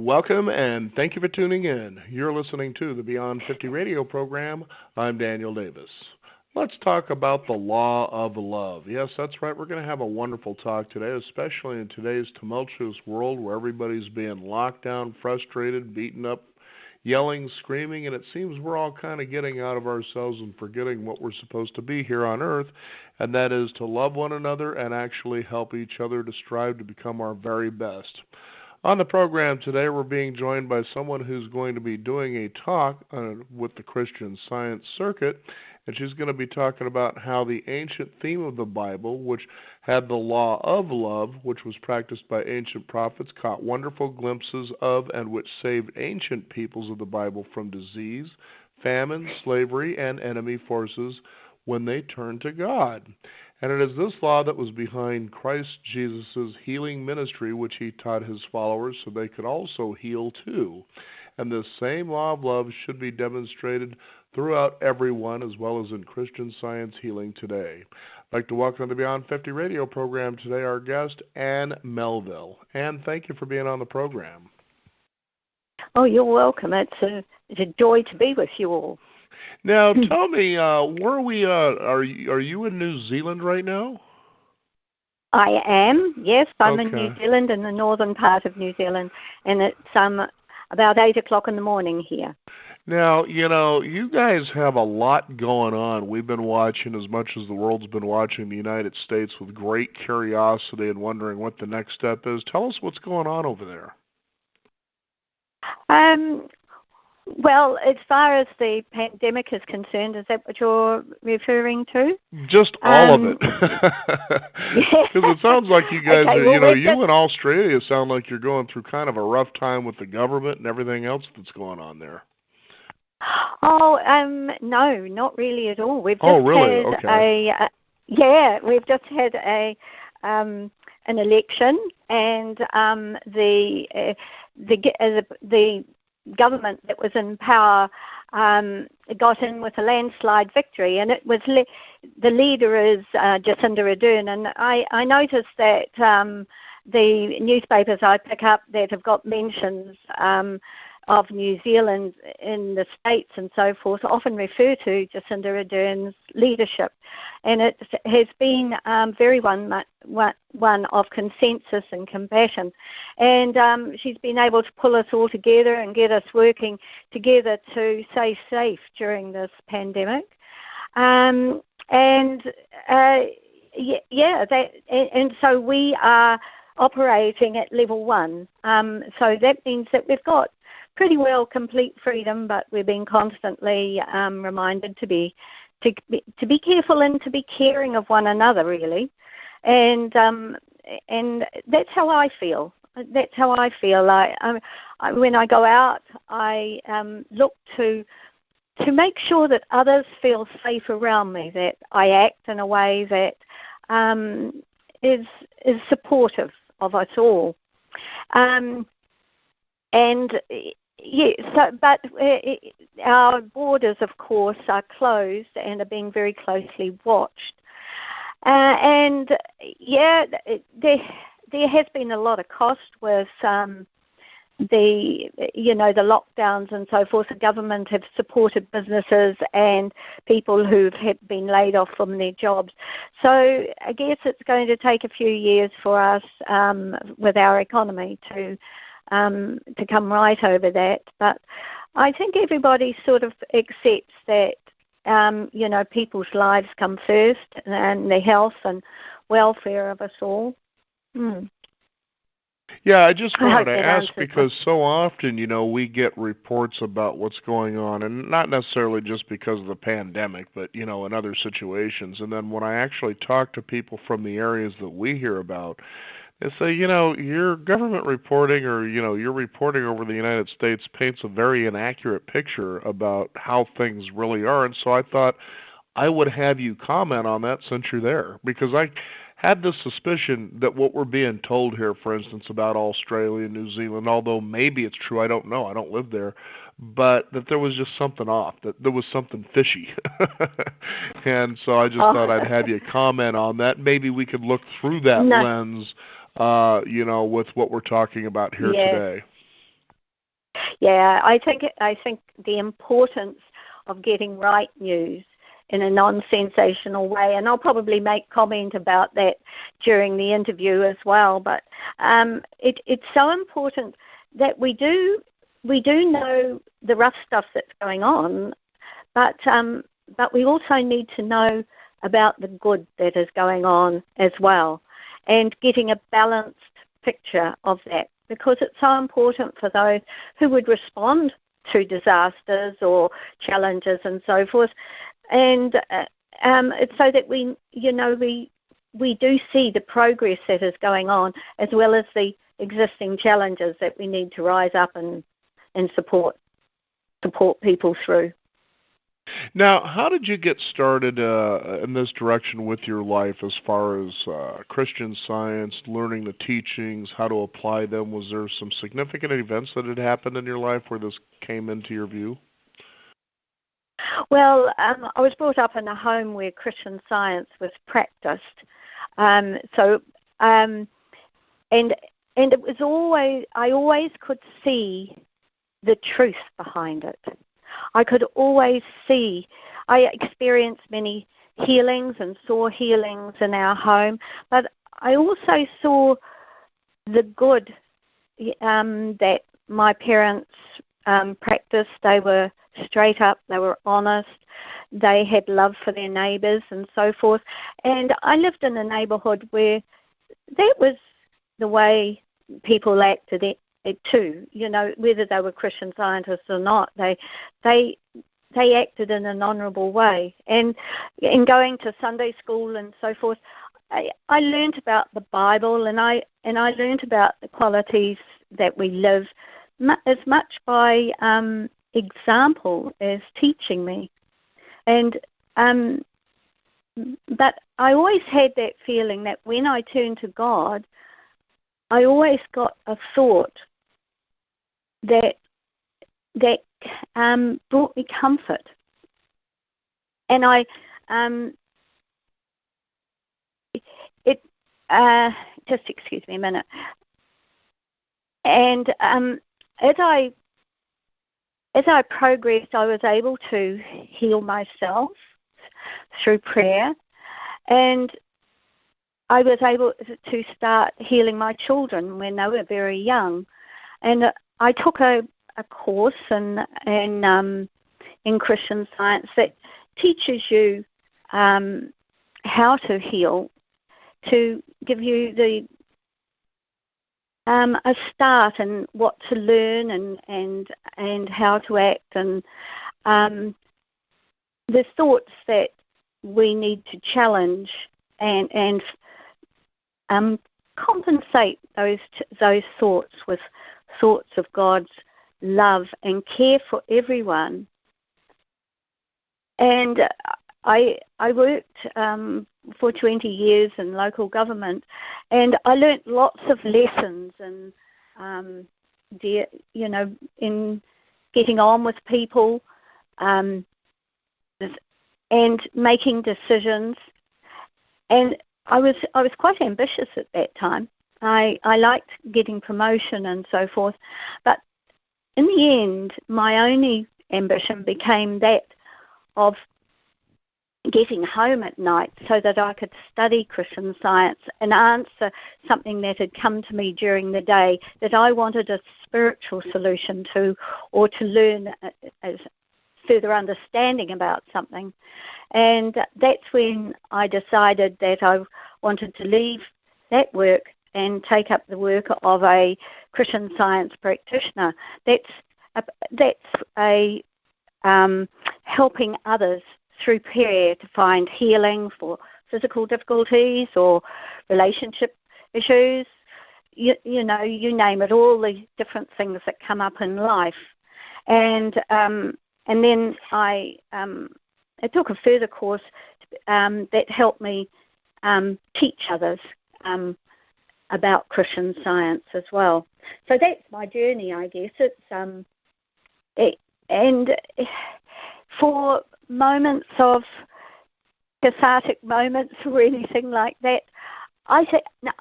Welcome and thank you for tuning in. You're listening to the Beyond 50 radio program. I'm Daniel Davis. Let's talk about the law of love. Yes, that's right. We're going to have a wonderful talk today, especially in today's tumultuous world where everybody's being locked down, frustrated, beaten up, yelling, screaming, and it seems we're all kind of getting out of ourselves and forgetting what we're supposed to be here on earth, and that is to love one another and actually help each other to strive to become our very best. On the program today, we're being joined by someone who's going to be doing a talk with the Christian Science Circuit, and she's going to be talking about how the ancient theme of the Bible, which had the law of love, which was practiced by ancient prophets, caught wonderful glimpses of and which saved ancient peoples of the Bible from disease, famine, slavery, and enemy forces when they turned to God. And it is this law that was behind Christ Jesus' healing ministry, which he taught his followers so they could also heal too. And this same law of love should be demonstrated throughout everyone, as well as in Christian Science healing today. I'd like to welcome to the Beyond 50 radio program today our guest, Ann Melville. Ann, thank you for being on the program. Oh, you're welcome. It's a joy to be with you all. Now, tell me, where are you in New Zealand right now? I am, yes. I'm Okay. in New Zealand, in the northern part of New Zealand, and it's about 8 o'clock in the morning here. Now, you guys have a lot going on. We've been watching, as much as the world's been watching, the United States with great curiosity and wondering what the next step is. Tell us what's going on over there. Well, as far as the pandemic is concerned, is that what you're referring to? Just all of it. Because it sounds like you guys you in Australia sound like you're going through kind of a rough time with the government and everything else that's going on there. Oh, no, not really at all. We've just we've just had an election, and the government that was in power got in with a landslide victory, and it was the leader is Jacinda Ardern, and I noticed that the newspapers I pick up that have got mentions of New Zealand in the States and so forth often refer to Jacinda Ardern's leadership, and it has been very one of consensus and compassion, and she's been able to pull us all together and get us working together to stay safe during this pandemic, and so we are operating at level 1. So that means that we've got pretty well complete freedom, but we're being constantly reminded to be careful and to be caring of one another, really. And that's how I feel. That's how I feel. When I go out, I look to make sure that others feel safe around me, that I act in a way that is supportive of us all. But our borders, of course, are closed and are being very closely watched. There has been a lot of cost with the lockdowns and so forth. The government have supported businesses and people who've been laid off from their jobs. So I guess it's going to take a few years for us with our economy to come right over that. But I think everybody sort of accepts that, people's lives come first, and the health and welfare of us all. Yeah, I just wanted to ask because so often, we get reports about what's going on, and not necessarily just because of the pandemic, but, in other situations. And then when I actually talk to people from the areas that we hear about, they say, your government reporting or, your reporting over the United States paints a very inaccurate picture about how things really are. And so I thought I would have you comment on that since you're there, because I had this suspicion that what we're being told here, for instance, about Australia and New Zealand, although maybe it's true, I don't know, I don't live there, but that there was just something off, that there was something fishy. And so I just thought I'd have you comment on that. Maybe we could look through that lens, with what we're talking about here today. Yeah, I think the importance of getting right news in a non-sensational way, and I'll probably make comment about that during the interview as well. But it's so important that we do know the rough stuff that's going on, but we also need to know about the good that is going on as well, and getting a balanced picture of that, because it's so important for those who would respond to disasters or challenges and so forth, and it's so that we do see the progress that is going on, as well as the existing challenges that we need to rise up and support people through. Now, how did you get started in this direction with your life as far as Christian Science, learning the teachings, how to apply them? Was there some significant events that had happened in your life where this came into your view? Well, I was brought up in a home where Christian Science was practiced. And it was I always could see the truth behind it. I could always see. I experienced many healings and saw healings in our home, but I also saw the good that my parents practiced. They were straight up, they were honest, they had love for their neighbours and so forth. And I lived in a neighbourhood where that was the way people acted it too, whether they were Christian Scientists or not. They acted in an honourable way. And in going to Sunday school and so forth, I learned about the Bible, and I learned about the qualities that we live as much by example as teaching me. And but I always had that feeling that when I turned to God, I always got a thought that brought me comfort. And just excuse me a minute. And as I progressed, I was able to heal myself through prayer, and I was able to start healing my children when they were very young. And I took a course in Christian Science that teaches you how to heal, to give you a start and what to learn and how to act, and the thoughts that we need to challenge and compensate those thoughts with thoughts of God's love and care for everyone. And I worked for 20 years in local government, and I learnt lots of lessons in getting on with people and making decisions. And I was quite ambitious at that time. I liked getting promotion and so forth, but in the end, my only ambition became that of getting home at night so that I could study Christian Science and answer something that had come to me during the day that I wanted a spiritual solution to, or to learn as further understanding about something. And that's when I decided that I wanted to leave that work and take up the work of a Christian Science practitioner. That's helping others through prayer to find healing for physical difficulties or relationship issues, you name it, all the different things that come up in life. And then I took a further course that helped me teach others about Christian Science as well. So that's my journey, I guess. And for moments of cathartic moments or anything like that, I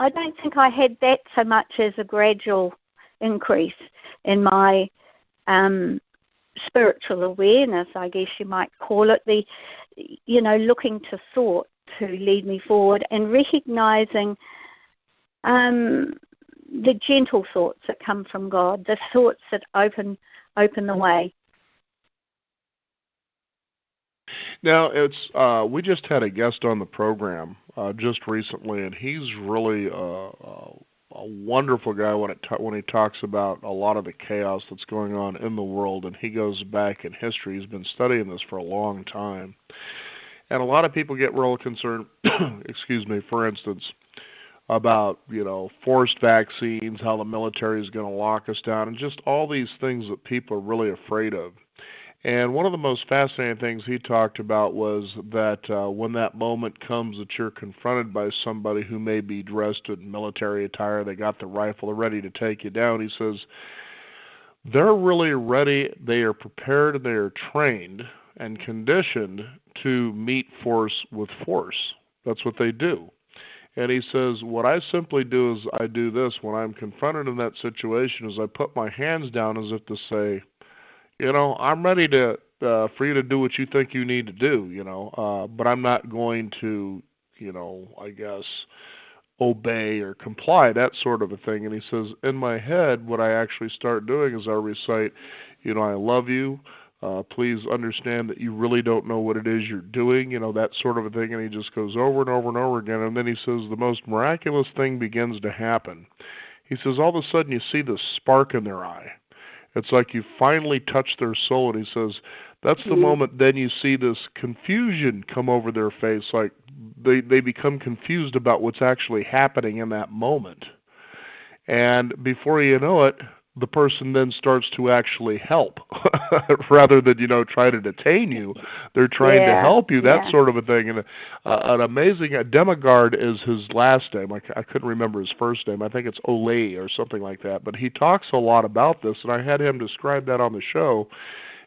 don't think I had that so much as a gradual increase in my spiritual awareness, I guess you might call it, looking to thought to lead me forward, and recognizing the gentle thoughts that come from God, the thoughts that open the way. Now, it's we just had a guest on the program just recently, and he's really a wonderful guy when he talks about a lot of the chaos that's going on in the world, and he goes back in history. He's been studying this for a long time. And a lot of people get real concerned, excuse me, for instance, about, forced vaccines, how the military is going to lock us down, and just all these things that people are really afraid of. And one of the most fascinating things he talked about was that when that moment comes that you're confronted by somebody who may be dressed in military attire, they got the rifle, they're ready to take you down, he says, they're really ready, they are prepared, and they are trained and conditioned to meet force with force. That's what they do. And he says, what I simply do is I do this when I'm confronted in that situation is I put my hands down as if to say, I'm ready to for you to do what you think you need to do, but I'm not going to, I guess, obey or comply, that sort of a thing. And he says, in my head, what I actually start doing is I recite, I love you. Please understand that you really don't know what it is you're doing, that sort of a thing. And he just goes over and over and over again. And then he says the most miraculous thing begins to happen. He says all of a sudden you see this spark in their eye. It's like you finally touch their soul, and he says that's the moment then you see this confusion come over their face, like they become confused about what's actually happening in that moment. And before you know it, the person then starts to actually help rather than, try to detain you. They're trying to help you, that sort of a thing. And an amazing, Demigard is his last name. I couldn't remember his first name. I think it's Olay or something like that. But he talks a lot about this, and I had him describe that on the show.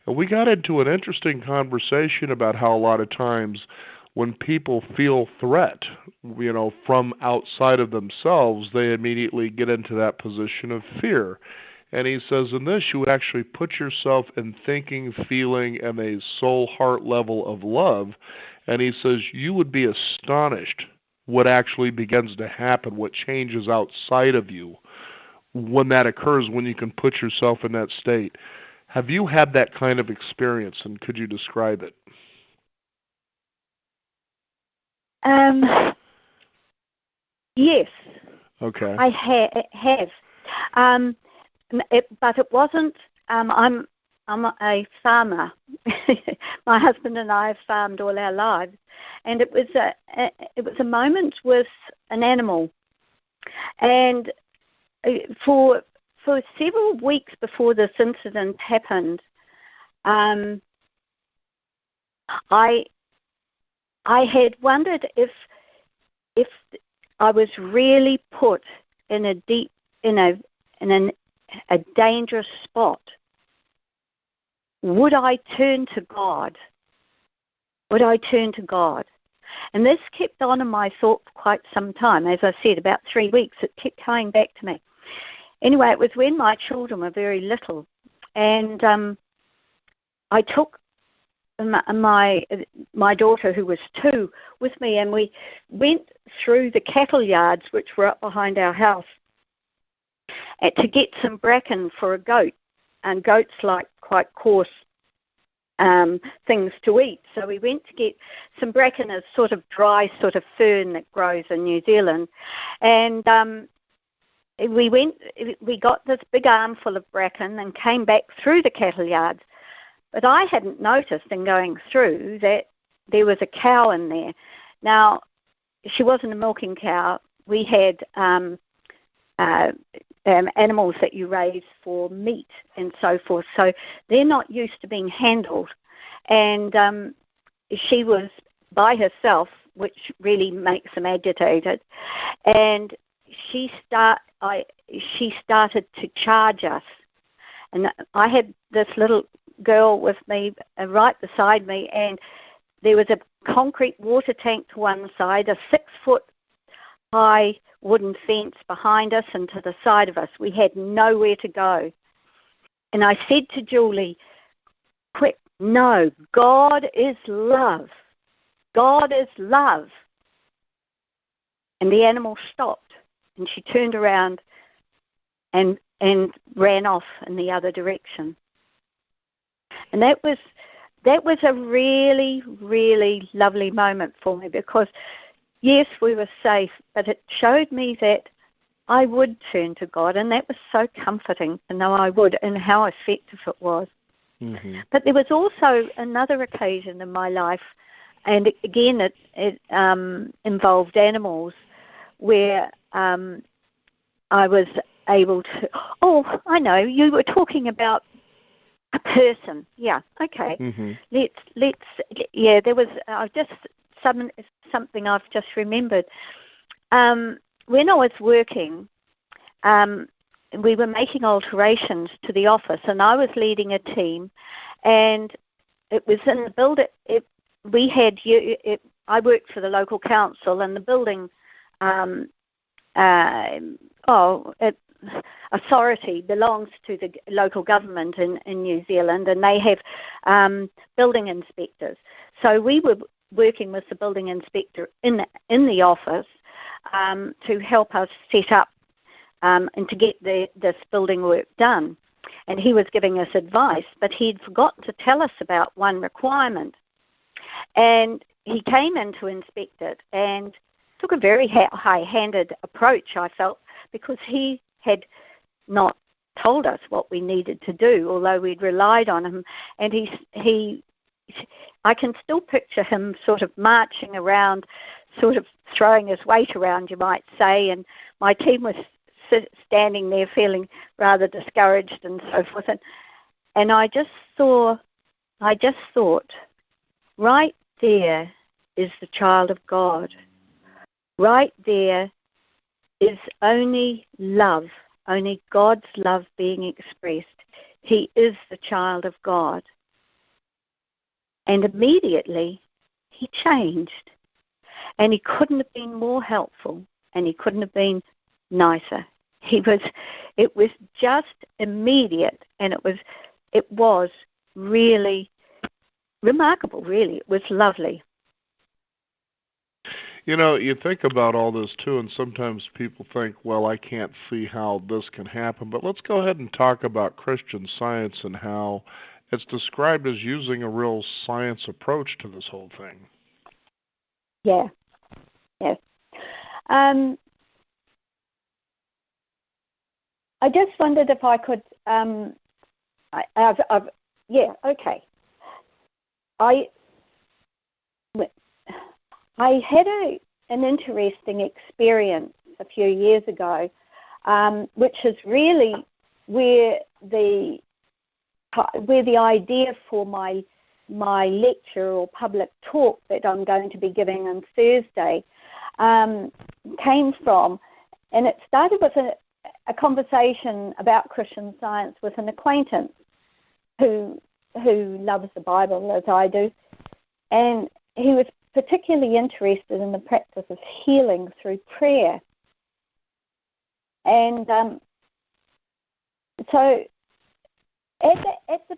And we got into an interesting conversation about how a lot of times when people feel threat, from outside of themselves, they immediately get into that position of fear. And he says in this, you would actually put yourself in thinking, feeling, and a soul heart level of love. And he says you would be astonished what actually begins to happen, what changes outside of you when that occurs, when you can put yourself in that state. Have you had that kind of experience, and could you describe it? Yes. Okay. I have. But it wasn't. I'm a farmer. My husband and I have farmed all our lives, and it was a moment with an animal, and for several weeks before this incident happened, I had wondered if I was really put in a dangerous spot. Would I turn to God? Would I turn to God? And this kept on in my thought for quite some time. As I said, about 3 weeks, it kept coming back to me. Anyway, it was when my children were very little, and I took my daughter, who was 2, with me, and we went through the cattle yards, which were up behind our house, to get some bracken for a goat, and goats like quite coarse things to eat. So we went to get some bracken, a sort of dry sort of fern that grows in New Zealand, and we got this big armful of bracken and came back through the cattle yards. But I hadn't noticed in going through that there was a cow in there. Now, she wasn't a milking cow. We had animals that you raise for meat and so forth, so they're not used to being handled. And she was by herself, which really makes them agitated, and she started to charge us. And I had this little girl with me right beside me, and there was a concrete water tank to one side, a 6-foot high wooden fence behind us and to the side of us. We had nowhere to go. And I said to Julie, quick, no, God is love. God is love. And the animal stopped, and she turned around and ran off in the other direction. And that was a really, really lovely moment for me, because, yes, we were safe, but it showed me that I would turn to God, and that was so comforting to know I would, and how effective it was. Mm-hmm. But there was also another occasion in my life, and again it involved animals, where I was able to, I know, you were talking about a person. Yeah, okay. Mm-hmm. There was something I've just remembered. When I was working, we were making alterations to the office, and I was leading a team, and it was in the building. I worked for the local council, and the building authority belongs to the local government in New Zealand, and they have building inspectors. So we were working with the building inspector in the office to help us set up and to get this building work done. And he was giving us advice, but he'd forgotten to tell us about one requirement. And he came in to inspect it and took a very high-handed approach, I felt, because he had not told us what we needed to do, although we'd relied on him. And I can still picture him sort of marching around, sort of throwing his weight around, you might say, and my team was standing there feeling rather discouraged and so forth. And I just thought, right there is the child of God. Right there is only love, only God's love being expressed. He is the child of God. And immediately he changed. And he couldn't have been more helpful, and he couldn't have been nicer. It was just immediate, and it was really remarkable, really. It was lovely. You know, you think about all this, too, and sometimes people think, well, I can't see how this can happen. But let's go ahead and talk about Christian Science and how it's described as using a real science approach to this whole thing. Yeah. Yes. I just wondered if I could, okay. I had an interesting experience a few years ago, which is really where the idea for my lecture or public talk that I'm going to be giving on Thursday came from. And it started with a conversation about Christian Science with an acquaintance who loves the Bible as I do. And he was particularly interested in the practice of healing through prayer. And so at the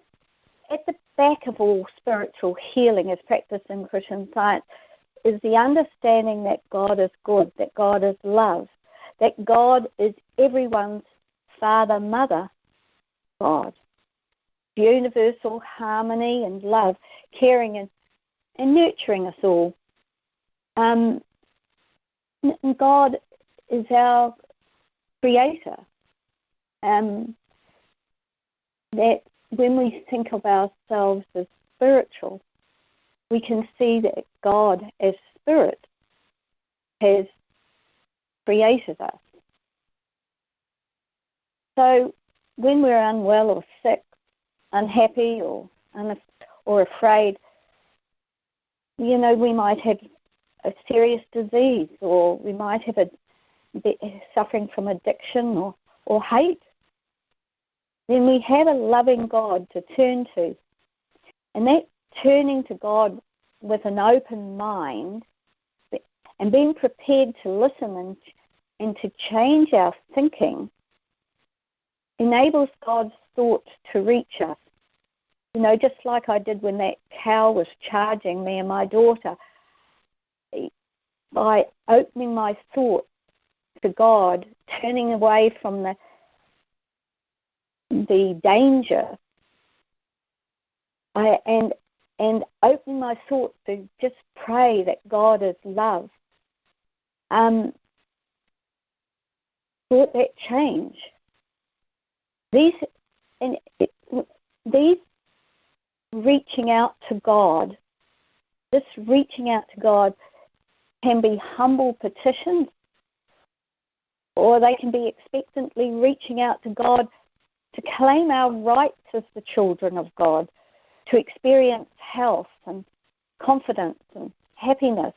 back of all spiritual healing as practiced in Christian Science is the understanding that God is good, that God is love, that God is everyone's father, mother, God. Universal harmony and love, caring and nurturing us all. And God is our creator. That when we think of ourselves as spiritual, we can see that God as spirit has created us. So when we're unwell or sick, unhappy or afraid, you know, we might have a serious disease, or we might have suffering from addiction or hate. Then we have a loving God to turn to. And that turning to God with an open mind and being prepared to listen and to change our thinking enables God's thoughts to reach us. Just like I did when that cow was charging me and my daughter, by opening my thoughts to God, turning away from the danger, and opening my thoughts to just pray that God is love, thought that change. These reaching out to God, this reaching out to God can be humble petitions, or they can be expectantly reaching out to God to claim our rights as the children of God, to experience health and confidence and happiness.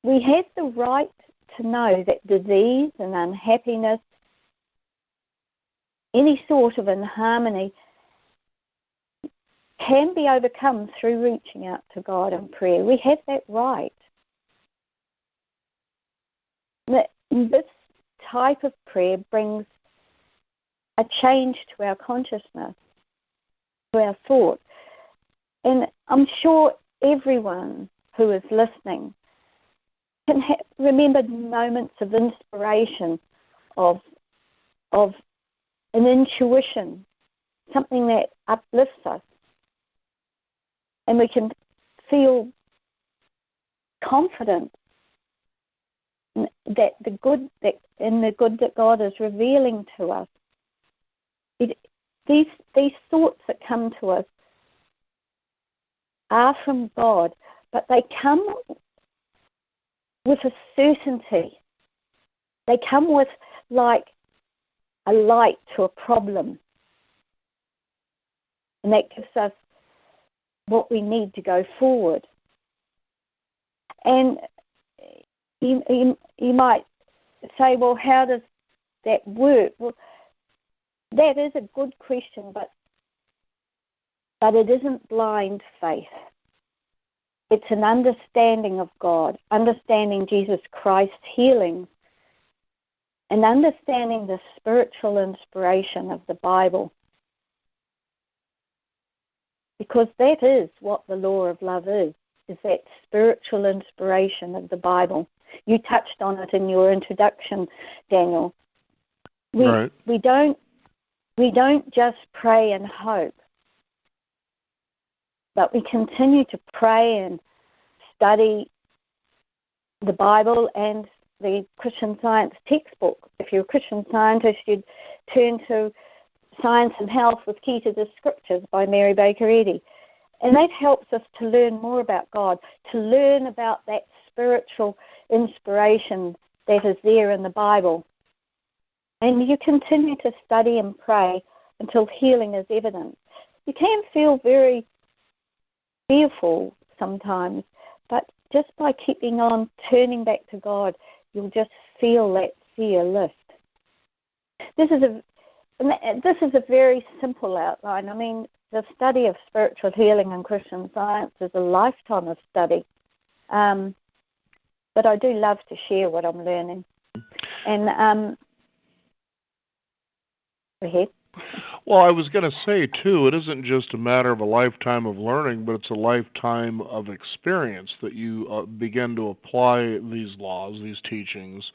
We have the right to know that disease and unhappiness, any sort of inharmony, can be overcome through reaching out to God in prayer. We have that right. This type of prayer brings a change to our consciousness, to our thought. And I'm sure everyone who is listening can remember moments of inspiration, of an intuition, something that uplifts us. And we can feel confident that the good that God is revealing to us. These thoughts that come to us are from God, but they come with a certainty. They come with like a light to a problem. And that gives us what we need to go forward. And you might say, well, how does that work? Well, that is a good question, but it isn't blind faith. It's an understanding of God, understanding Jesus Christ's healing, and understanding the spiritual inspiration of the Bible. Because that is what the law of love is that spiritual inspiration of the Bible. You touched on it in your introduction, Daniel. Right. We don't just pray and hope, but we continue to pray and study the Bible and the Christian Science textbook. If you're a Christian Scientist, you'd turn to Science and Health with Key to the Scriptures by Mary Baker Eddy. And that helps us to learn more about God, to learn about that spiritual inspiration that is there in the Bible. And you continue to study and pray until healing is evident. You can feel very fearful sometimes, but just by keeping on turning back to God, you'll just feel that fear lift. This is a very simple outline. I mean, the study of spiritual healing and Christian Science is a lifetime of study. But I do love to share what I'm learning. And go ahead. Well, I was going to say, too, it isn't just a matter of a lifetime of learning, but it's a lifetime of experience that you begin to apply these laws, these teachings,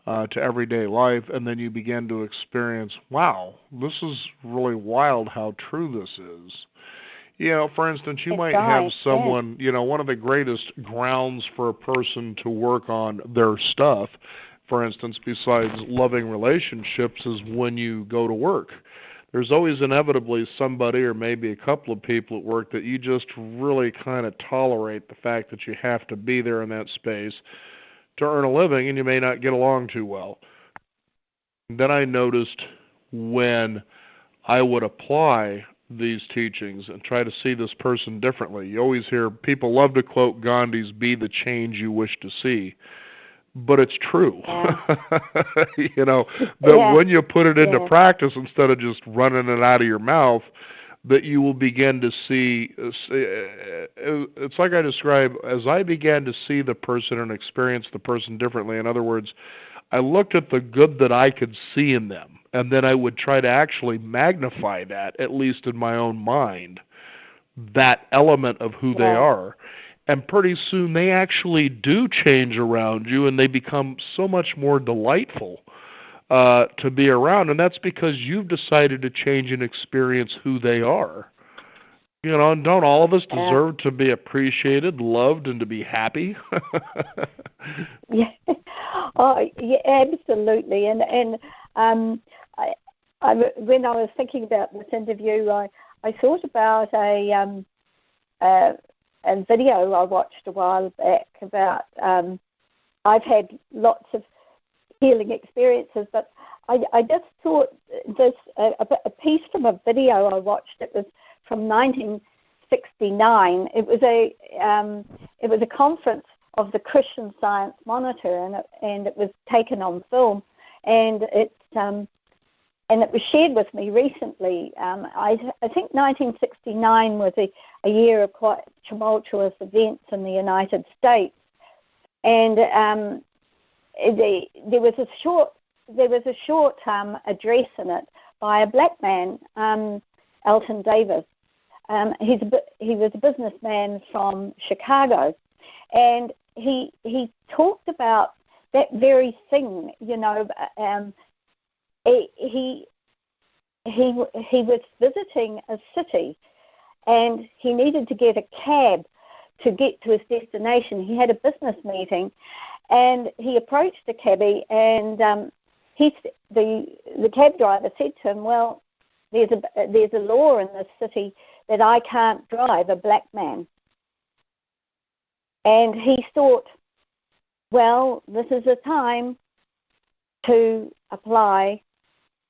to everyday life, and then you begin to experience, wow, this is really wild how true this is. For instance, you might have someone, one of the greatest grounds for a person to work on their stuff, for instance, besides loving relationships, is when you go to work. There's always inevitably somebody or maybe a couple of people at work that you just really kind of tolerate the fact that you have to be there in that space to earn a living, and you may not get along too well. Then I noticed when I would apply these teachings and try to see this person differently. You always hear people love to quote Gandhi's, "Be the change you wish to see." But it's true. Yeah. When you put it into practice instead of just running it out of your mouth, that you will begin to see, it's like I describe, as I began to see the person and experience the person differently. In other words, I looked at the good that I could see in them, and then I would try to actually magnify that, at least in my own mind, that element of who they Yeah. are. And pretty soon they actually do change around you, and they become so much more delightful to be around. And that's because you've decided to change and experience who they are. You know, and don't all of us Yeah. deserve to be appreciated, loved, and to be happy? Yeah. Oh, yeah, absolutely. And um, I, when I was thinking about this interview, I thought about a a video I watched a while back about. I've had lots of healing experiences, but I just thought this a piece from a video I watched. It was from 1969. It was a conference of the Christian Science Monitor, and it was taken on film, and it was shared with me recently. I think 1969 was a year of quite tumultuous events in the United States, and there was a short address in it by a black man, Alton Davis. He was a businessman from Chicago, and he talked about that very thing. You know, he was visiting a city, and he needed to get a cab to get to his destination. He had a business meeting, and he approached the cabbie, and the cab driver said to him, "Well, there's a law in this city that I can't drive a black man." And he thought, well, this is a time to apply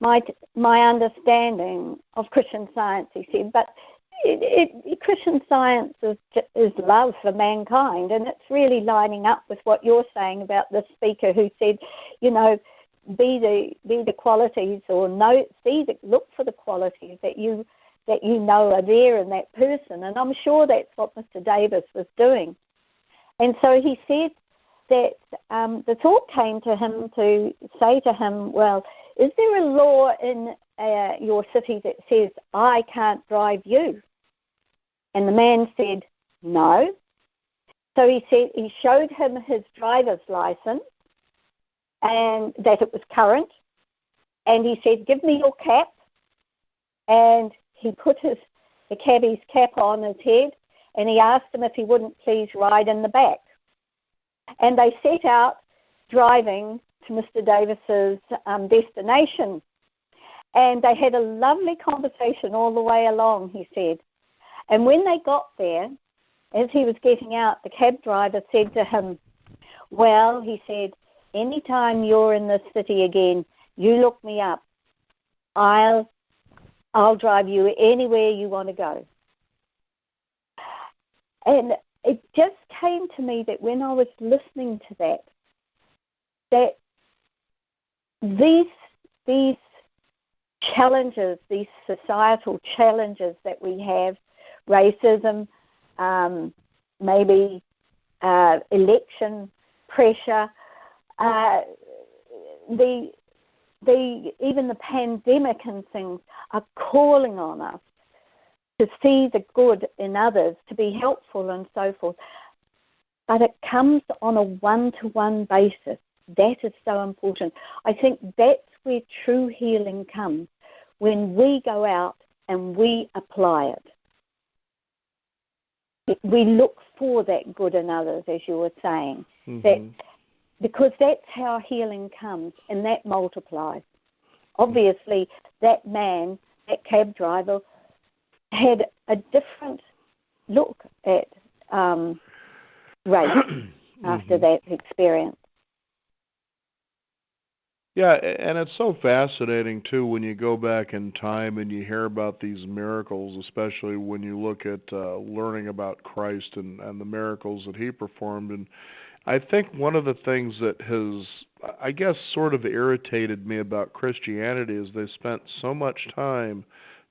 my understanding of Christian Science, he said. But Christian Science is love for mankind, and it's really lining up with what you're saying about the speaker who said, you know, be the qualities, or look for the qualities that you know are there in that person. And I'm sure that's what Mr. Davis was doing. And so he said that the thought came to him to say to him, well, is there a law in your city that says I can't drive you? And the man said, no. So he showed him his driver's license, and that it was current. And he said, give me your cap. And he put the cabbie's cap on his head, and he asked him if he wouldn't please ride in the back. And they set out driving to Mr. Davis's destination. And they had a lovely conversation all the way along, he said. And when they got there, as he was getting out, the cab driver said to him, well, he said, anytime you're in this city again, you look me up. I'll drive you anywhere you want to go. And it just came to me that when I was listening to that these challenges, these societal challenges that we have, racism, maybe election pressure, even the pandemic and things are calling on us to see the good in others, to be helpful and so forth. But it comes on a one-to-one basis. That is so important. I think that's where true healing comes, when we go out and we apply it. We look for that good in others, as you were saying, because that's how healing comes, and that multiplies. Obviously, that man, that cab driver, had a different look at race after that experience. Yeah, and it's so fascinating, too, when you go back in time and you hear about these miracles, especially when you look at learning about Christ and the miracles that he performed. And I think one of the things that has, I guess, sort of irritated me about Christianity is they spent so much time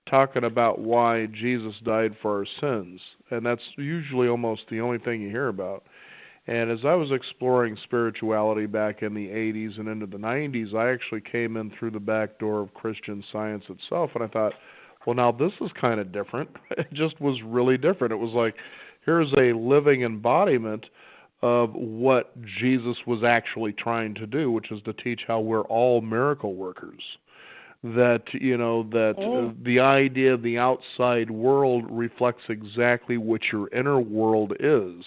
talking about why Jesus died for our sins, and that's usually almost the only thing you hear about. And as I was exploring spirituality back in the 80s and into the 90s, I actually came in through the back door of Christian Science itself, and I thought, well, now this is kind of different. It just was really different. It was like, here's a living embodiment of what Jesus was actually trying to do, which is to teach how we're all miracle workers. That the idea of the outside world reflects exactly what your inner world is.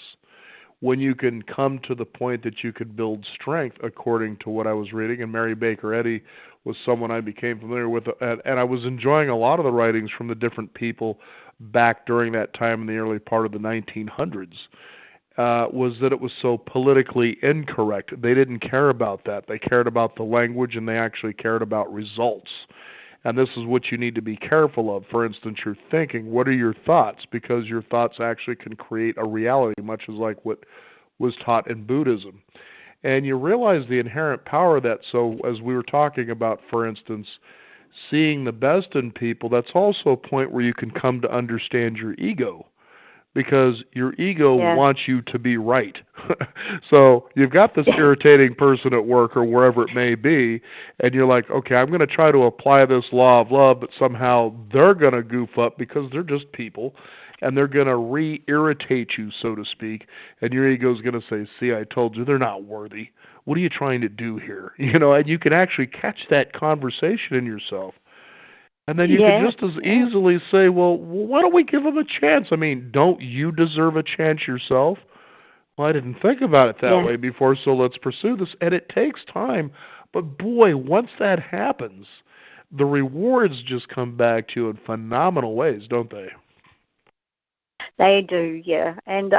When you can come to the point that you could build strength, according to what I was reading, and Mary Baker Eddy was someone I became familiar with, and I was enjoying a lot of the writings from the different people back during that time in the early part of the 1900s, was that it was so politically incorrect. They didn't care about that. They cared about the language, and they actually cared about results. And this is what you need to be careful of. For instance, your thinking. What are your thoughts? Because your thoughts actually can create a reality, much as like what was taught in Buddhism. And you realize the inherent power of that. So as we were talking about, for instance, seeing the best in people, that's also a point where you can come to understand your ego, because your ego wants you to be right. So you've got this irritating person at work or wherever it may be, and you're like, okay, I'm going to try to apply this law of love, but somehow they're going to goof up because they're just people, and they're going to re-irritate you, so to speak, and your ego's going to say, see, I told you, they're not worthy. What are you trying to do here? And you can actually catch that conversation in yourself. And then you could just as easily say, well, why don't we give them a chance? I mean, don't you deserve a chance yourself? Well, I didn't think about it that way before, so let's pursue this. And it takes time. But boy, once that happens, the rewards just come back to you in phenomenal ways, don't they? They do, yeah. And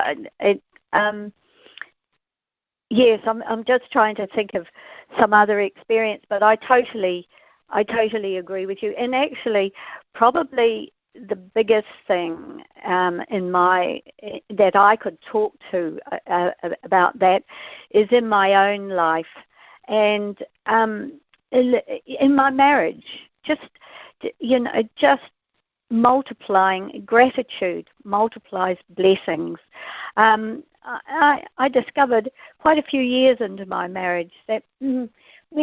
yes, I'm just trying to think of some other experience, but I totally agree with you. And actually, probably the biggest thing that I could talk to about that is in my own life and in my marriage. Just multiplying gratitude multiplies blessings. I discovered quite a few years into my marriage that when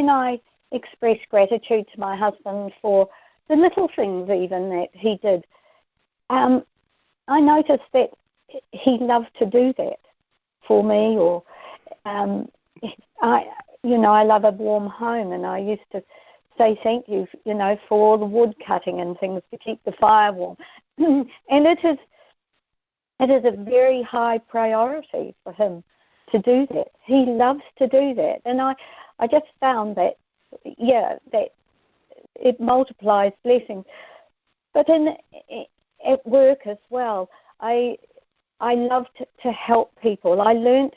I express gratitude to my husband for the little things even that he did, I noticed that he loved to do that for me. Or I love a warm home, and I used to say thank you, for all the wood cutting and things to keep the fire warm. And it is a very high priority for him to do that. He loves to do that, and I just found that that it multiplies blessings. But at work as well, I love to help people. I learned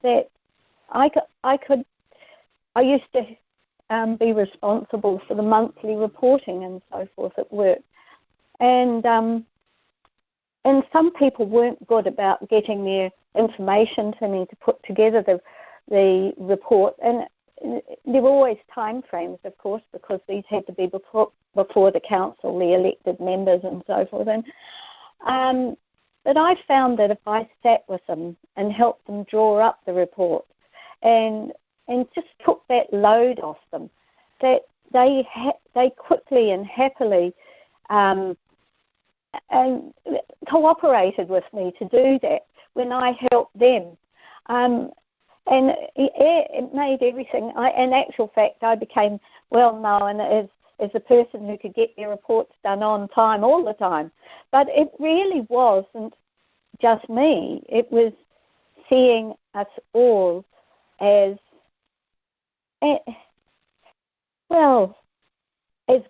that I used to be responsible for the monthly reporting and so forth at work, and some people weren't good about getting their information to me to put together the report, and there were always time frames, of course, because these had to be before the council, the elected members and so forth. And but I found that if I sat with them and helped them draw up the report and just took that load off them, that they quickly and happily and cooperated with me to do that when I helped them. And it made everything. In actual fact, I became well known as the person who could get their reports done on time all the time. But it really wasn't just me. It was seeing us all as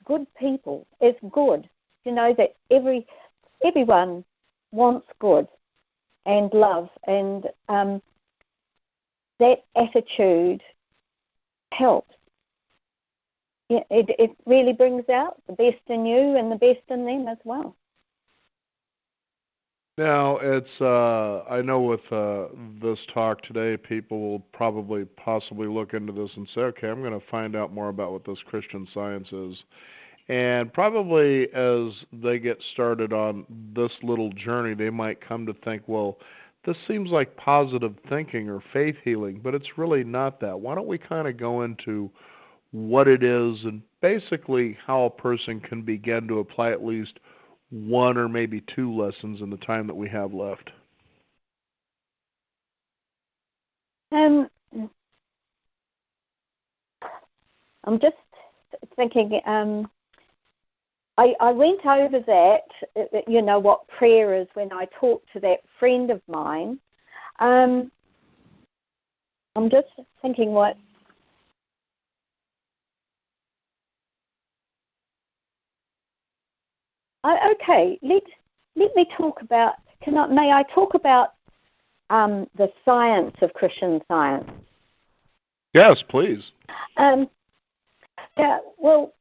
good people, as good. That everyone wants good and love, and that attitude helps. It really brings out the best in you and the best in them as well. Now, it's I know with this talk today, people will possibly look into this and say, okay, I'm going to find out more about what this Christian Science is. And probably as they get started on this little journey, they might come to think, well, this seems like positive thinking or faith healing, but it's really not that. Why don't we kind of go into what it is and basically how a person can begin to apply at least one or maybe two lessons in the time that we have left? Um, I'm just thinking. I went over that, what prayer is when I talked to that friend of mine. I'm just thinking what. Okay, let me talk about. May I talk about the science of Christian Science? Yes, please. Yeah. Well.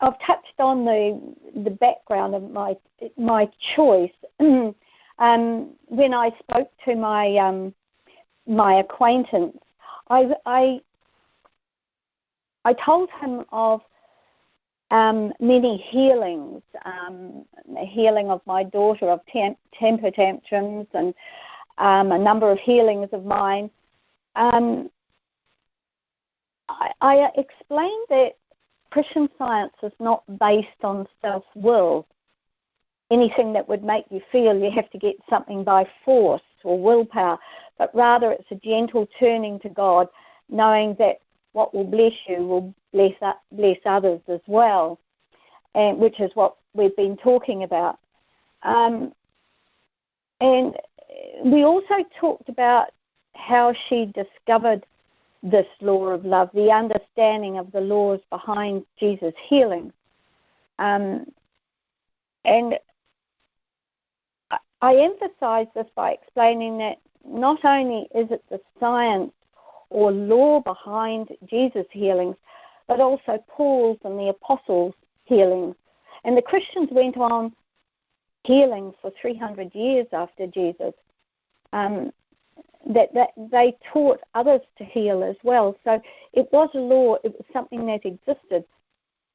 I've touched on the background of my choice. When I spoke to my acquaintance, I told him of many healings, healing of my daughter of temper tantrums, and a number of healings of mine. I explained that Christian Science is not based on self-will, anything that would make you feel you have to get something by force or willpower, but rather it's a gentle turning to God, knowing that what will bless you will bless others as well, and which is what we've been talking about. And we also talked about how she discovered this law of love, the understanding of the laws behind Jesus' healing. And I emphasize this by explaining that not only is it the science or law behind Jesus' healings, but also Paul's and the apostles' healings. And the Christians went on healing for 300 years after Jesus. That they taught others to heal as well. So it was a law, it was something that existed.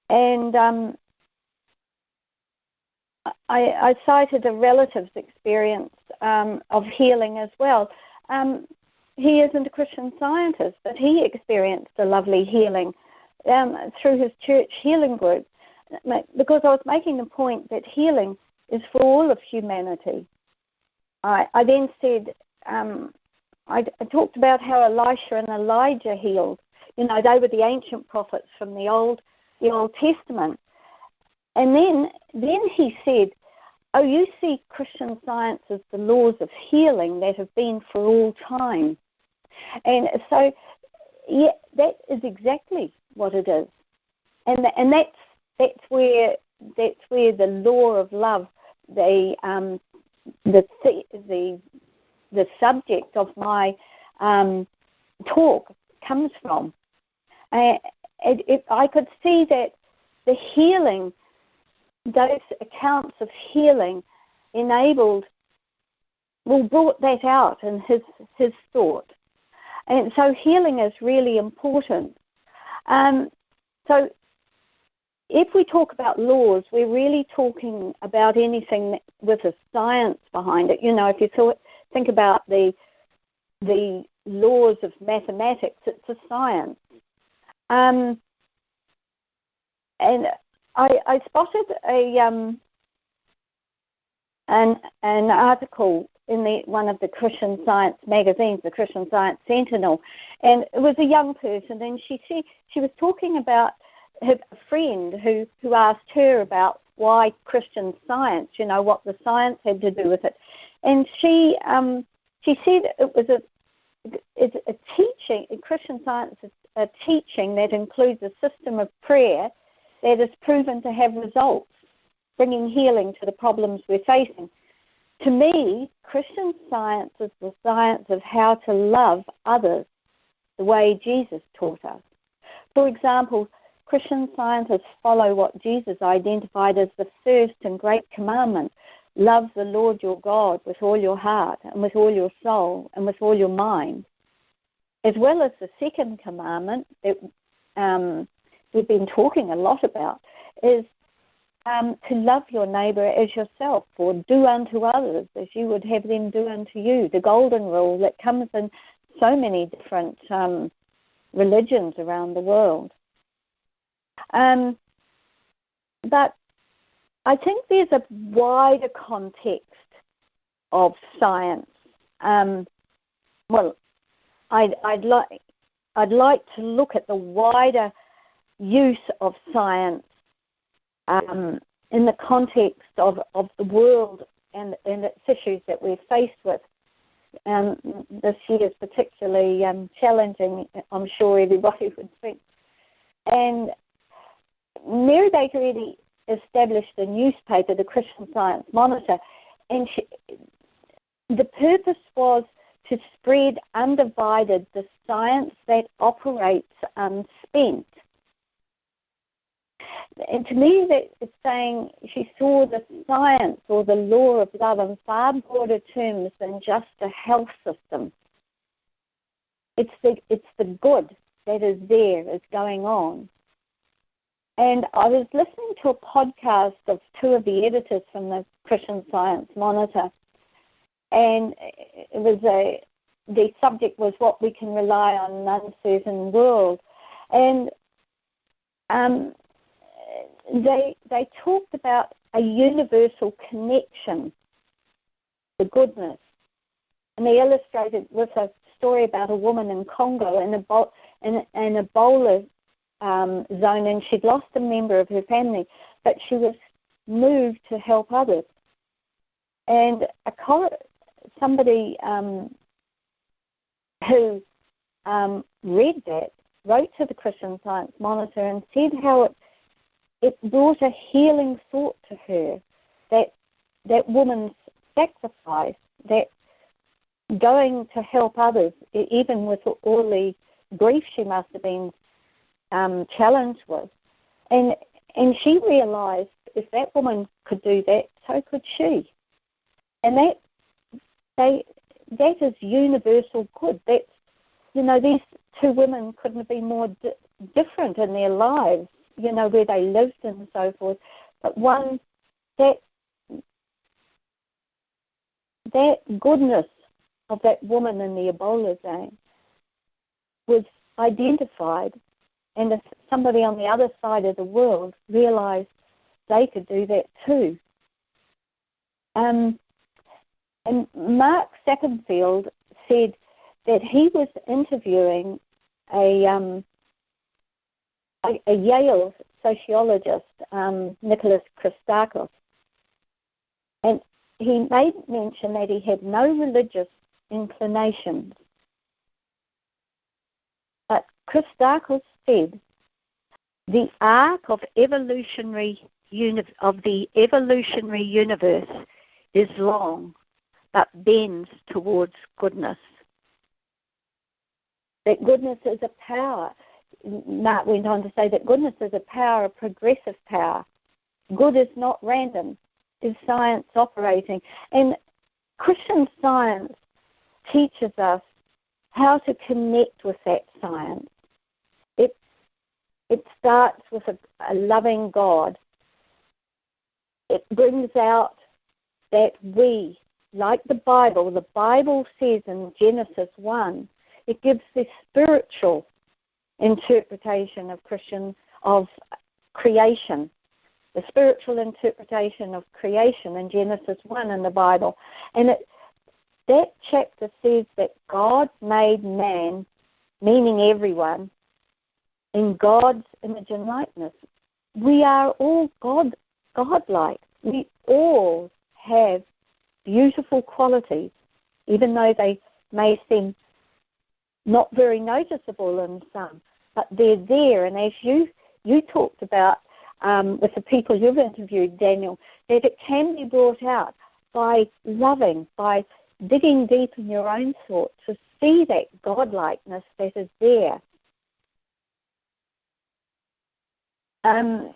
And I cited a relative's experience of healing as well. He isn't a Christian Scientist, but he experienced a lovely healing through his church healing group, because I was making the point that healing is for all of humanity. I then said, I talked about how Elisha and Elijah healed. They were the ancient prophets from the Old Testament. And then he said, oh, you see Christian Science as the laws of healing that have been for all time. And so, yeah, that is exactly what it is. And that's where the law of love, the subject of my talk comes from. I could see that the healing, those accounts of healing brought that out in his thought. And so healing is really important. So if we talk about laws, we're really talking about anything with a science behind it. If you think about the laws of mathematics, it's a science. And I spotted an article in one of the Christian Science magazines, the Christian Science Sentinel, and it was a young person, and she was talking about a friend who asked her about why Christian Science, what the science had to do with it, and she said it's a teaching. Christian Science is a teaching that includes a system of prayer that is proven to have results, bringing healing to the problems we're facing. To me, Christian Science is the science of how to love others the way Jesus taught us. For example, Christian Scientists follow what Jesus identified as the first and great commandment: love the Lord your God with all your heart and with all your soul and with all your mind, as well as the second commandment that we've been talking a lot about, is to love your neighbour as yourself, or do unto others as you would have them do unto you. The golden rule that comes in so many different religions around the world. But I think there's a wider context of science. Well, I'd like to look at the wider use of science in the context of the world and its issues that we're faced with. This year is particularly challenging, I'm sure everybody would think. And Mary Baker Eddy established a newspaper, the Christian Science Monitor, and the purpose was to spread undivided the science that operates unspent. And to me, that is saying she saw the science or the law of love in far broader terms than just a health system. It's the good that is there, is going on. And I was listening to a podcast of two of the editors from the Christian Science Monitor, and the subject was what we can rely on in an uncertain world. And they talked about a universal connection, the goodness. And they illustrated with a story about a woman in Congo in an Ebola zone, and she'd lost a member of her family, but she was moved to help others. And somebody who read that wrote to the Christian Science Monitor and said how it brought a healing thought to her, that woman's sacrifice, that going to help others, even with all the grief she must have been challenged with. And she realised if that woman could do that, so could she. And that is universal good. That's, these two women couldn't have been more different in their lives, where they lived and so forth. But one, that goodness of that woman in the Ebola zone was identified, and if somebody on the other side of the world realised they could do that too. And Mark Sappenfield said that he was interviewing a Yale sociologist, Nicholas Christakis, and he made mention that he had no religious inclinations. But Christakis said the arc of the evolutionary universe is long, but bends towards goodness. That goodness is a power. Mark went on to say that goodness is a power, a progressive power. Good is not random, is science operating. And Christian Science teaches us how to connect with that science. It starts with a loving God. It brings out that we, like the Bible says in Genesis 1, it gives the spiritual interpretation of creation, the spiritual interpretation of creation in Genesis 1 in the Bible. And that chapter says that God made man, meaning everyone, in God's image and likeness. We are all godlike. We all have beautiful qualities, even though they may seem not very noticeable in some, but they're there. And as you talked about with the people you've interviewed, Daniel, that it can be brought out by loving, by digging deep in your own thoughts to see that godlikeness that is there. And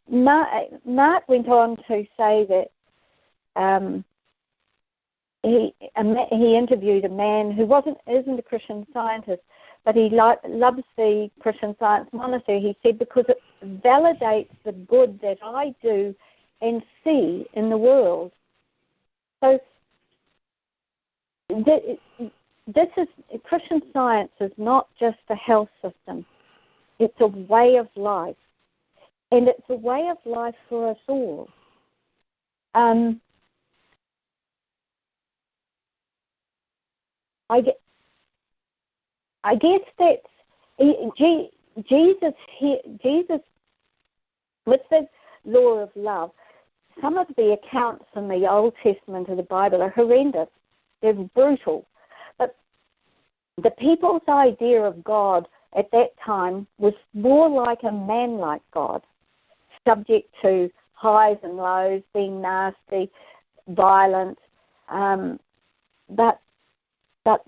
Mark went on to say that he interviewed a man who isn't a Christian Scientist, but he loves the Christian Science monitor. He said, because it validates the good that I do and see in the world. So this is Christian Science is not just a health system; it's a way of life, and it's a way of life for us all. I guess that's Jesus. Jesus, with the law of love, some of the accounts in the Old Testament of the Bible are horrendous. They're brutal. But the people's idea of God at that time was more like a man-like God, subject to highs and lows, being nasty, violent. But as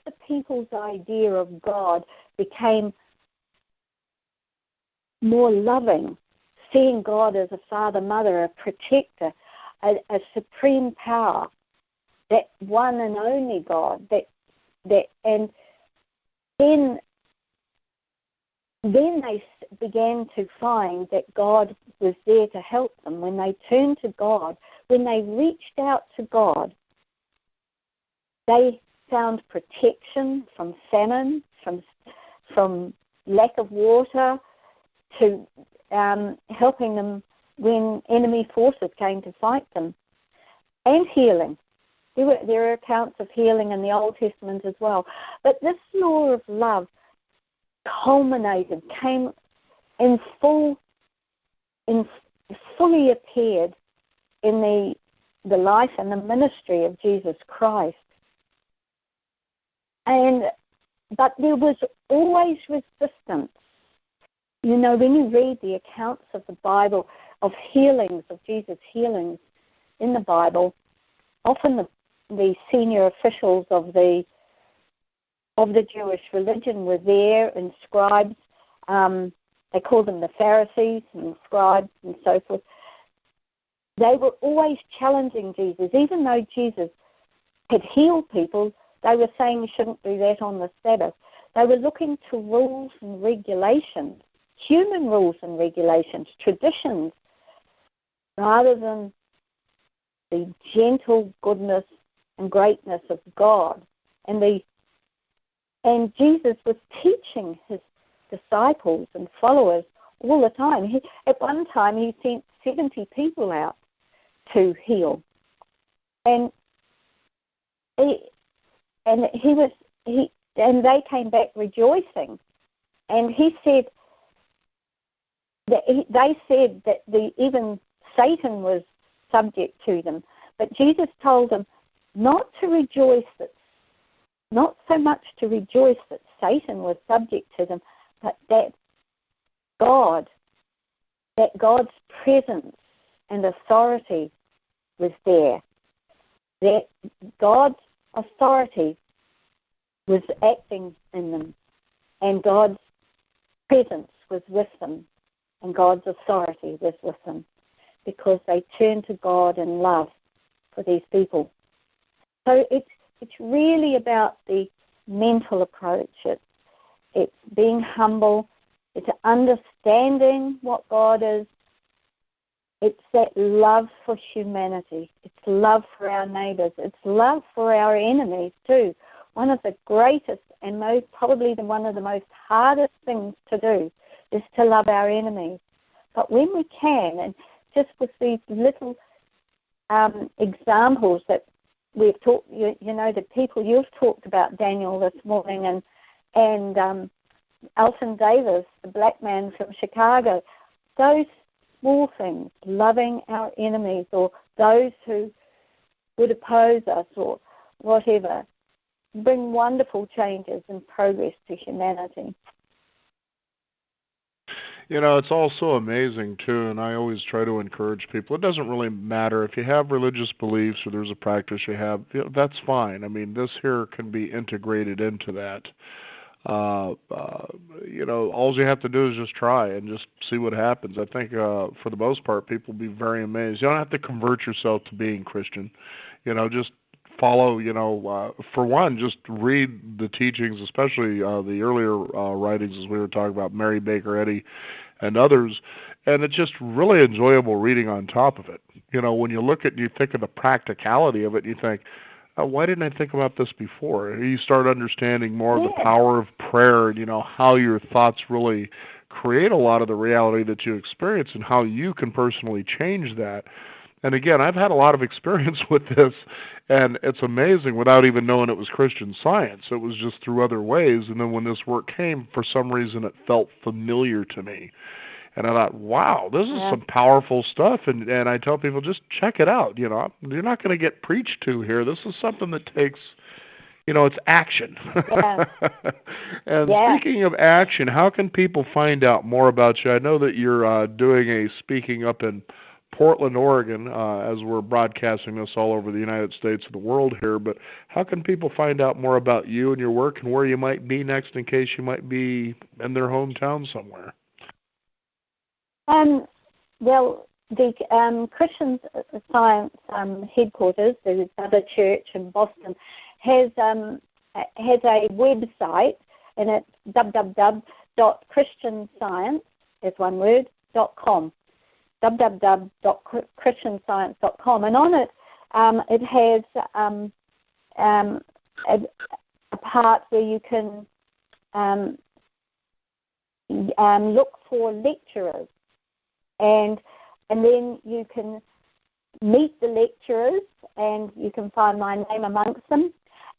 the people's idea of God became more loving, seeing God as a father, mother, a protector, a supreme power, that one and only God, and then they began to find that God was there to help them. When they turned to God, when they reached out to God, they found protection from famine, from lack of water, to helping them when enemy forces came to fight them, and healing. There are accounts of healing in the Old Testament as well. But this law of love came in fully appeared in the life and the ministry of Jesus Christ. But there was always resistance. You know, when you read the accounts of the Bible, of healings, of Jesus' healings in the Bible, often the senior officials of the Jewish religion were there, and scribes. They called them the Pharisees and scribes and so forth. They were always challenging Jesus. Even though Jesus had healed people, they were saying you shouldn't do that on the Sabbath. They were looking to rules and regulations, human rules and regulations, traditions, rather than the gentle goodness and greatness of God. And Jesus was teaching his disciples and followers all the time. At one time, he sent 70 people out to heal, and they came back rejoicing. And he said that they said that even Satan was subject to them, but Jesus told them not so much to rejoice that Satan was subject to them, but that God's presence and authority was there. That God's authority was acting in them, and God's presence was with them, and God's authority was with them, because they turned to God in love for these people. So it's really about the mental approach. It's being humble. It's understanding what God is. It's that love for humanity. It's love for our neighbours. It's love for our enemies too. One of the greatest and probably one of the most hardest things to do is to love our enemies. But when we can, and just with these little examples that we've talked, the people you've talked about, Daniel, this morning, and Alton Davis, the black man from Chicago, those small things, loving our enemies or those who would oppose us or whatever, bring wonderful changes and progress to humanity. You know, it's also amazing, too, and I always try to encourage people. It doesn't really matter if you have religious beliefs or there's a practice you have. That's fine. I mean, this here can be integrated into that. All you have to do is just try and just see what happens. I think for the most part, people will be very amazed. You don't have to convert yourself to being Christian. Just follow, for one, just read the teachings, especially the earlier writings, as we were talking about, Mary Baker Eddy and others, and it's just really enjoyable reading on top of it. When you look at, you think of the practicality of it, you think, why didn't I think about this before? You start understanding more of the power of prayer, and how your thoughts really create a lot of the reality that you experience, and how you can personally change that. And again, I've had a lot of experience with this, and it's amazing without even knowing it was Christian Science. It was just through other ways, and then when this work came, for some reason it felt familiar to me. And I thought, wow, this is some powerful stuff. And I tell people, just check it out. You're not going to get preached to here. This is something that takes, it's action. Yeah. And speaking of action, how can people find out more about you? I know that you're doing a speaking up in Portland, Oregon, as we're broadcasting this all over the United States and the world here. But how can people find out more about you and your work, and where you might be next, in case you might be in their hometown somewhere? Well, the Christian Science headquarters, the other church in Boston, has a website, and it's www.christianscience.com. www.christianscience.com, and on it, it has a part where you can look for lecturers, and then you can meet the lecturers, and you can find my name amongst them,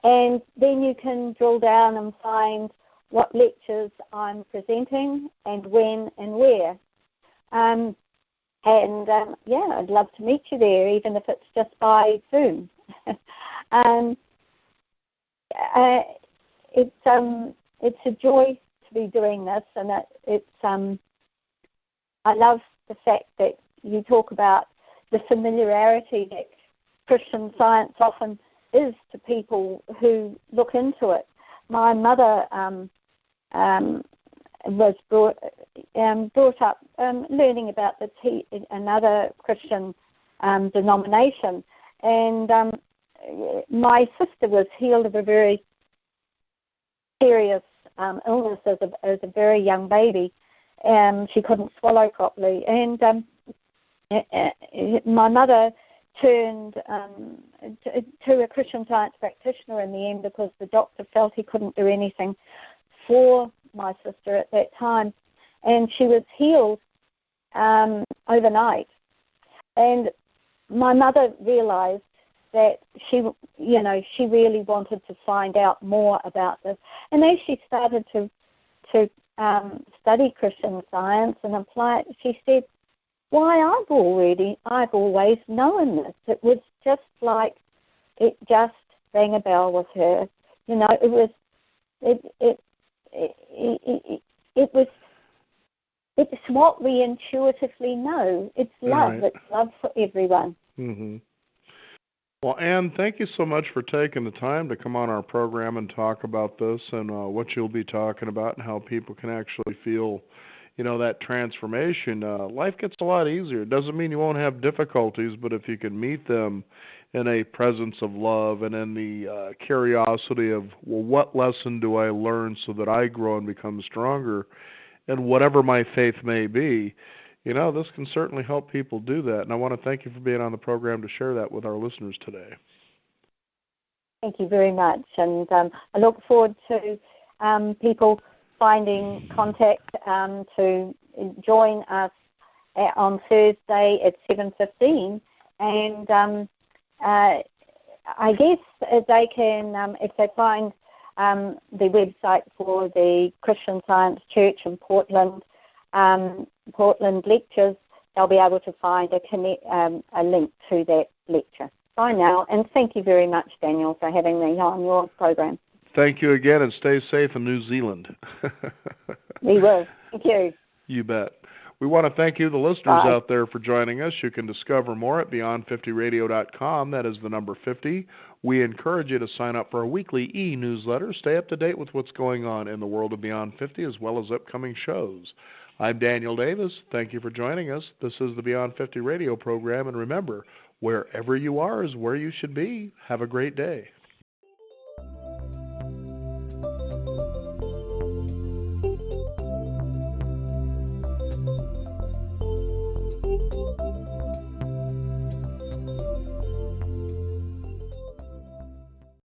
and then you can drill down and find what lectures I'm presenting and when and where. I'd love to meet you there, even if it's just by Zoom. It's a joy to be doing this, and I love the fact that you talk about the familiarity that Christian Science often is to people who look into it. My mother was brought up learning about another Christian denomination, and my sister was healed of a very serious illness as a very young baby. She couldn't swallow properly, and my mother turned to a Christian Science practitioner in the end, because the doctor felt he couldn't do anything for my sister at that time, and she was healed overnight. And my mother realized that she really wanted to find out more about this, and as she started to study Christian Science and apply it, she said, "Why, I've always known this." It was just like it just rang a bell with her. It's what we intuitively know. It's love. Right. It's love for everyone. Mm-hmm. Well, Anne, thank you so much for taking the time to come on our program and talk about this, and what you'll be talking about, and how people can actually feel, that transformation. Life gets a lot easier. It doesn't mean you won't have difficulties, but if you can meet them in a presence of love, and in the curiosity of, well, what lesson do I learn so that I grow and become stronger, and whatever my faith may be, this can certainly help people do that. And I want to thank you for being on the program to share that with our listeners today. Thank you very much. And I look forward to people finding contact to join us on Thursday at 7:15. And I guess they can, if they find the website for the Christian Science Church in Portland, Portland lectures, they'll be able to find a link to that lecture. Bye now, and thank you very much, Daniel, for having me on your program. Thank you again, and stay safe in New Zealand. We will. Thank you. You bet. We want to thank you, the listeners out there, for joining us. You can discover more at beyond50radio.com. That is the number 50. We encourage you to sign up for our weekly e-newsletter. Stay up to date with what's going on in the world of Beyond 50, as well as upcoming shows. I'm Daniel Davis. Thank you for joining us. This is the Beyond 50 radio program, and remember, Wherever you are is where you should be. Have a great day.